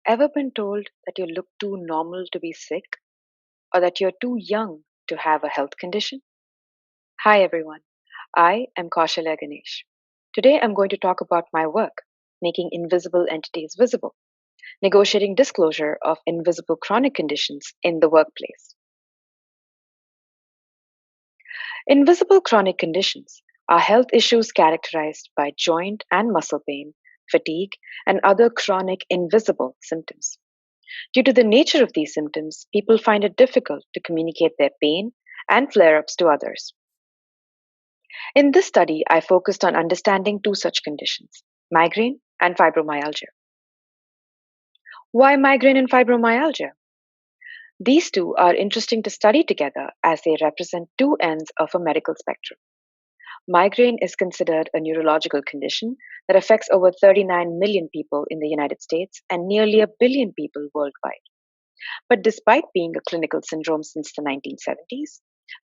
Ever been told that you look too normal to be sick or that you're too young to have a health condition? Hi everyone, I am Kausalya Ganesh. Today I'm going to talk about my work, making invisible entities visible, negotiating disclosure of invisible chronic conditions in the workplace. Invisible chronic conditions are health issues characterized by joint and muscle pain, fatigue, and other chronic invisible symptoms. Due to the nature of these symptoms, people find it difficult to communicate their pain and flare ups to others. In this study, I focused on understanding two such conditions: migraine and fibromyalgia. Why migraine and fibromyalgia? These two are interesting to study together as they represent two ends of a medical spectrum. Migraine is considered a neurological condition that affects over 39 million people in the United States and nearly a billion people worldwide. But despite being a clinical syndrome since the 1970s,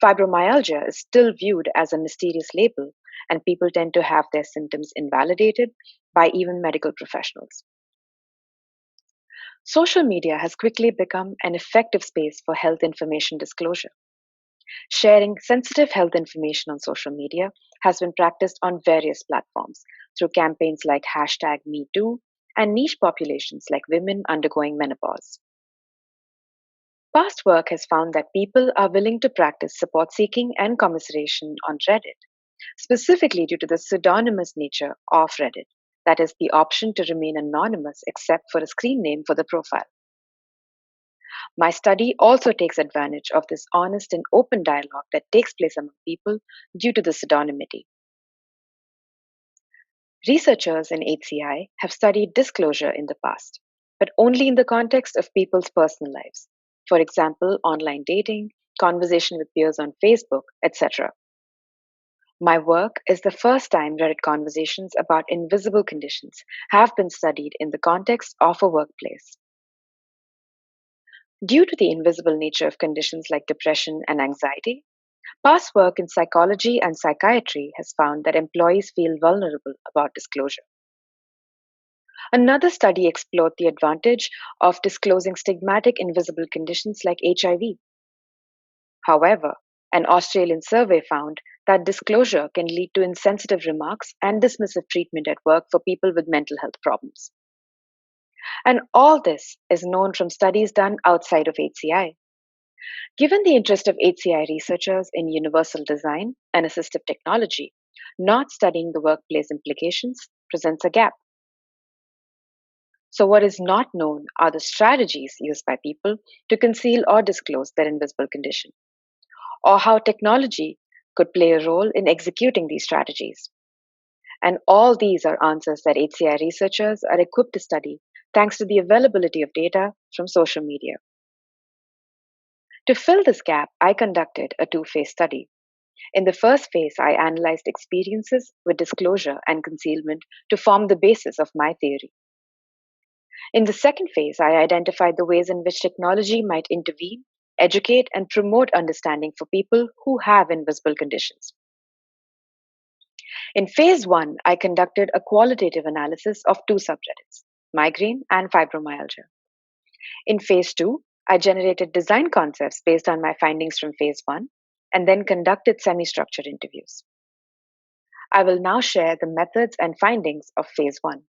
fibromyalgia is still viewed as a mysterious label, and people tend to have their symptoms invalidated by even medical professionals. Social media has quickly become an effective space for health information disclosure. Sharing sensitive health information on social media has been practiced on various platforms through campaigns like #MeToo and niche populations like women undergoing menopause. Past work has found that people are willing to practice support seeking and commiseration on Reddit, specifically due to the pseudonymous nature of Reddit, that is, the option to remain anonymous except for a screen name for the profile. My study also takes advantage of this honest and open dialogue that takes place among people due to the pseudonymity. Researchers in HCI have studied disclosure in the past, but only in the context of people's personal lives. For example, online dating, conversation with peers on Facebook, etc. My work is the first time Reddit conversations about invisible conditions have been studied in the context of a workplace. Due to the invisible nature of conditions like depression and anxiety, past work in psychology and psychiatry has found that employees feel vulnerable about disclosure. Another study explored the advantage of disclosing stigmatic invisible conditions like HIV. However, an Australian survey found that disclosure can lead to insensitive remarks and dismissive treatment at work for people with mental health problems. And all this is known from studies done outside of HCI. Given the interest of HCI researchers in universal design and assistive technology, not studying the workplace implications presents a gap. So, what is not known are the strategies used by people to conceal or disclose their invisible condition, or how technology could play a role in executing these strategies. And all these are answers that HCI researchers are equipped to study thanks to the availability of data from social media. To fill this gap, I conducted a two-phase study. In the first phase, I analyzed experiences with disclosure and concealment to form the basis of my theory. In the second phase, I identified the ways in which technology might intervene, educate, and promote understanding for people who have invisible conditions. In phase one, I conducted a qualitative analysis of two subreddits, migraine and fibromyalgia. In phase two, I generated design concepts based on my findings from phase one and then conducted semi-structured interviews. I will now share the methods and findings of phase one.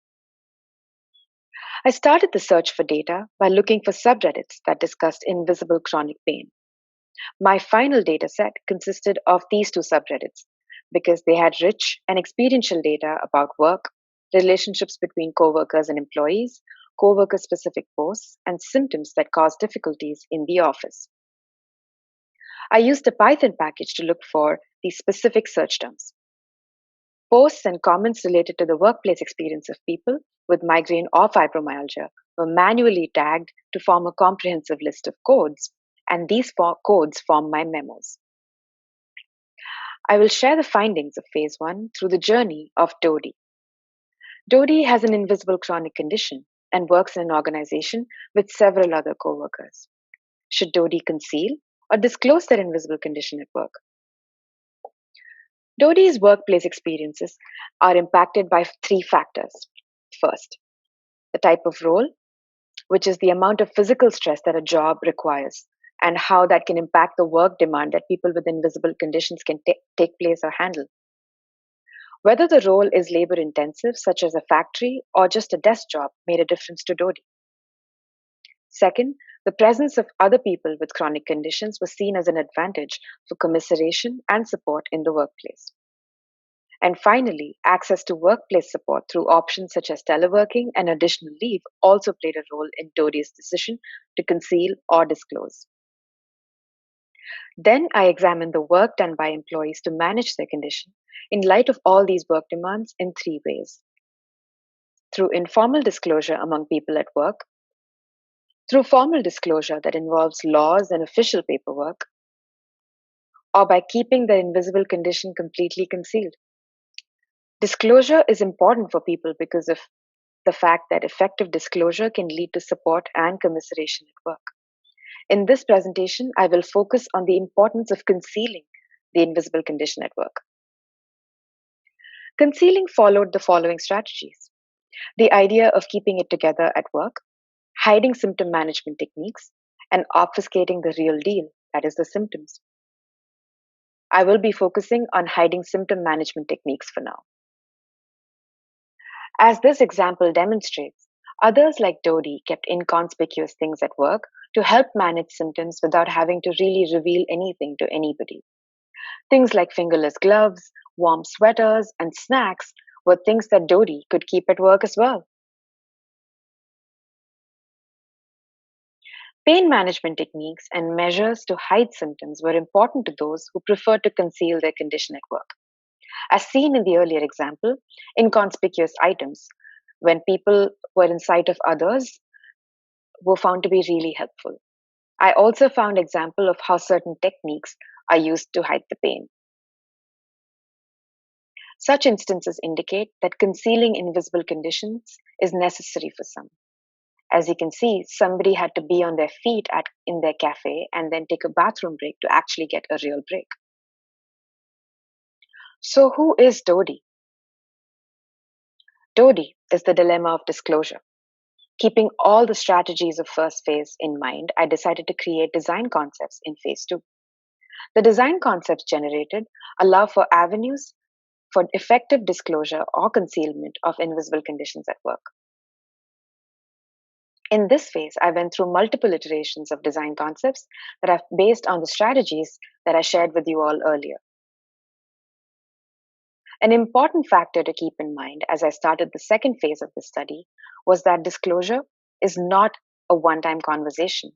I started the search for data by looking for subreddits that discussed invisible chronic pain. My final data set consisted of these two subreddits because they had rich and experiential data about work, relationships between coworkers and employees, coworker specific posts, and symptoms that cause difficulties in the office. I used a Python package to look for these specific search terms. Posts and comments related to the workplace experience of people with migraine or fibromyalgia were manually tagged to form a comprehensive list of codes, and these codes form my memos. I will share the findings of phase one through the journey of Dodi. Dodi has an invisible chronic condition and works in an organization with several other coworkers. Should Dodi conceal or disclose their invisible condition at work? Dodi's workplace experiences are impacted by three factors. First, the type of role, which is the amount of physical stress that a job requires and how that can impact the work demand that people with invisible conditions can take place or handle. Whether the role is labor intensive, such as a factory, or just a desk job, made a difference to Dodi. Second, the presence of other people with chronic conditions was seen as an advantage for commiseration and support in the workplace. And finally, access to workplace support through options such as teleworking and additional leave also played a role in Dodi's decision to conceal or disclose. Then I examined the work done by employees to manage their condition in light of all these work demands in three ways: through informal disclosure among people at work, through formal disclosure that involves laws and official paperwork, or by keeping their invisible condition completely concealed. Disclosure is important for people because of the fact that effective disclosure can lead to support and commiseration at work. In this presentation, I will focus on the importance of concealing the invisible condition at work. Concealing followed the following strategies: the idea of keeping it together at work, hiding symptom management techniques, and obfuscating the real deal, that is, the symptoms. I will be focusing on hiding symptom management techniques for now. As this example demonstrates, others like Dodi kept inconspicuous things at work to help manage symptoms without having to really reveal anything to anybody. Things like fingerless gloves, warm sweaters, and snacks were things that Dodi could keep at work as well. Pain management techniques and measures to hide symptoms were important to those who preferred to conceal their condition at work. As seen in the earlier example, inconspicuous items, when people were in sight of others, were found to be really helpful. I also found example of how certain techniques are used to hide the pain. Such instances indicate that concealing invisible conditions is necessary for some. As you can see, somebody had to be on their feet in their cafe and then take a bathroom break to actually get a real break. So who is Dodi? Dodi is the dilemma of disclosure. Keeping all the strategies of first phase in mind, I decided to create design concepts in phase 2. The design concepts generated allow for avenues for effective disclosure or concealment of invisible conditions at work. In this phase, I went through multiple iterations of design concepts that are based on the strategies that I shared with you all earlier. An important factor to keep in mind as I started the second phase of the study was that disclosure is not a one-time conversation,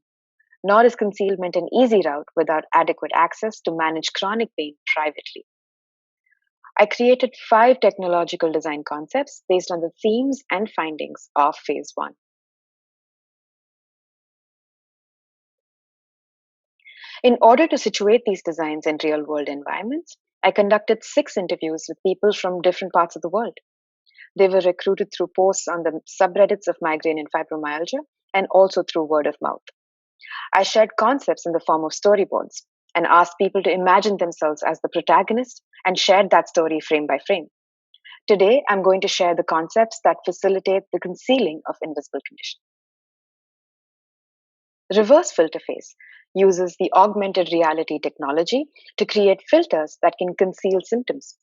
nor is concealment an easy route without adequate access to manage chronic pain privately. I created 5 technological design concepts based on the themes and findings of phase 1. In order to situate these designs in real-world environments, I conducted 6 interviews with people from different parts of the world. They were recruited through posts on the subreddits of migraine and fibromyalgia and also through word of mouth. I shared concepts in the form of storyboards and asked people to imagine themselves as the protagonist and shared that story frame by frame. Today, I'm going to share the concepts that facilitate the concealing of invisible conditions. Reverse FILTERFACE uses the augmented reality technology to create filters that can conceal symptoms.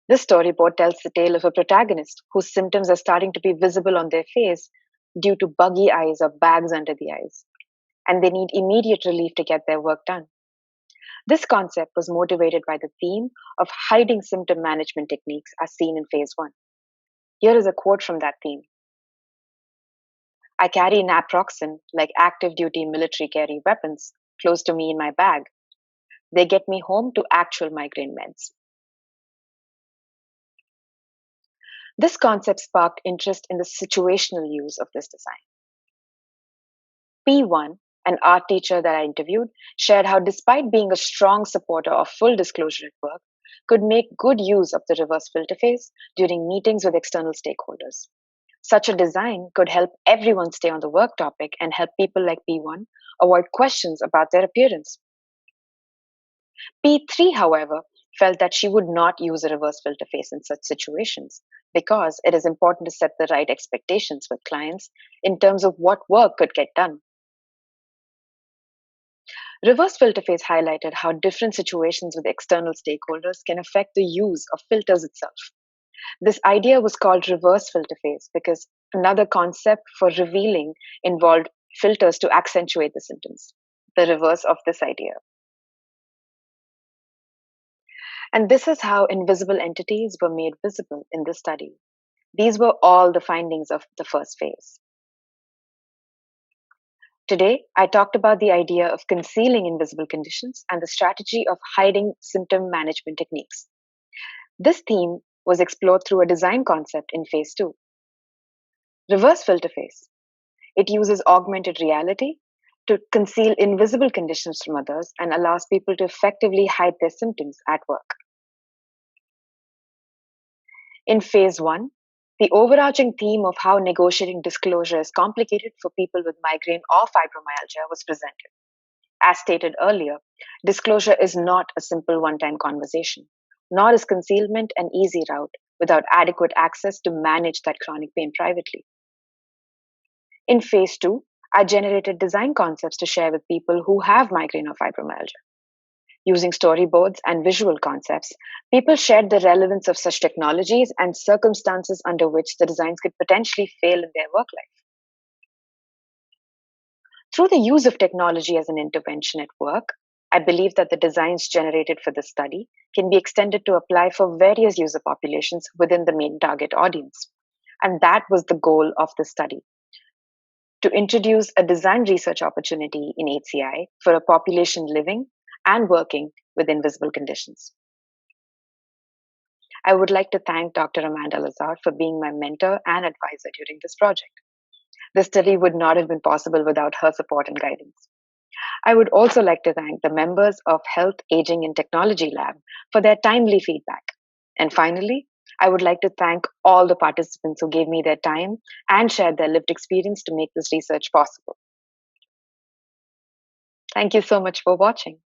This storyboard tells the tale of a protagonist whose symptoms are starting to be visible on their face due to buggy eyes or bags under the eyes, and they need immediate relief to get their work done. This concept was motivated by the theme of hiding symptom management techniques as seen in phase 1. Here is a quote from that theme. I carry naproxen like active duty military carry weapons close to me in my bag. They get me home to actual migraine meds. This concept sparked interest in the situational use of this design. P1, an art teacher that I interviewed, shared how despite being a strong supporter of full disclosure at work, could make good use of the reverse FILTERFACE during meetings with external stakeholders. Such a design could help everyone stay on the work topic and help people like P1 avoid questions about their appearance. P3, however, felt that she would not use a reverse filter face in such situations because it is important to set the right expectations with clients in terms of what work could get done. Reverse filter face highlighted how different situations with external stakeholders can affect the use of filters itself. This idea was called reverse filter face because another concept for revealing involved filters to accentuate the symptoms, the reverse of this idea. And this is how invisible entities were made visible in this study. These were all the findings of the first phase. Today, I talked about the idea of concealing invisible conditions and the strategy of hiding symptom management techniques. This theme was explored through a design concept in phase 2. Reverse filter face. It uses augmented reality to conceal invisible conditions from others and allows people to effectively hide their symptoms at work. In phase 1, the overarching theme of how negotiating disclosure is complicated for people with migraine or fibromyalgia was presented. As stated earlier, disclosure is not a simple one-time conversation, nor is concealment an easy route without adequate access to manage that chronic pain privately. In phase 2, I generated design concepts to share with people who have migraine or fibromyalgia. Using storyboards and visual concepts, people shared the relevance of such technologies and circumstances under which the designs could potentially fail in their work life. Through the use of technology as an intervention at work, I believe that the designs generated for this study can be extended to apply for various user populations within the main target audience. And that was the goal of the study, to introduce a design research opportunity in HCI for a population living and working with invisible conditions. I would like to thank Dr. Amanda Lazar for being my mentor and advisor during this project. The study would not have been possible without her support and guidance. I would also like to thank the members of Health, Aging and Technology Lab for their timely feedback. And finally, I would like to thank all the participants who gave me their time and shared their lived experience to make this research possible. Thank you so much for watching.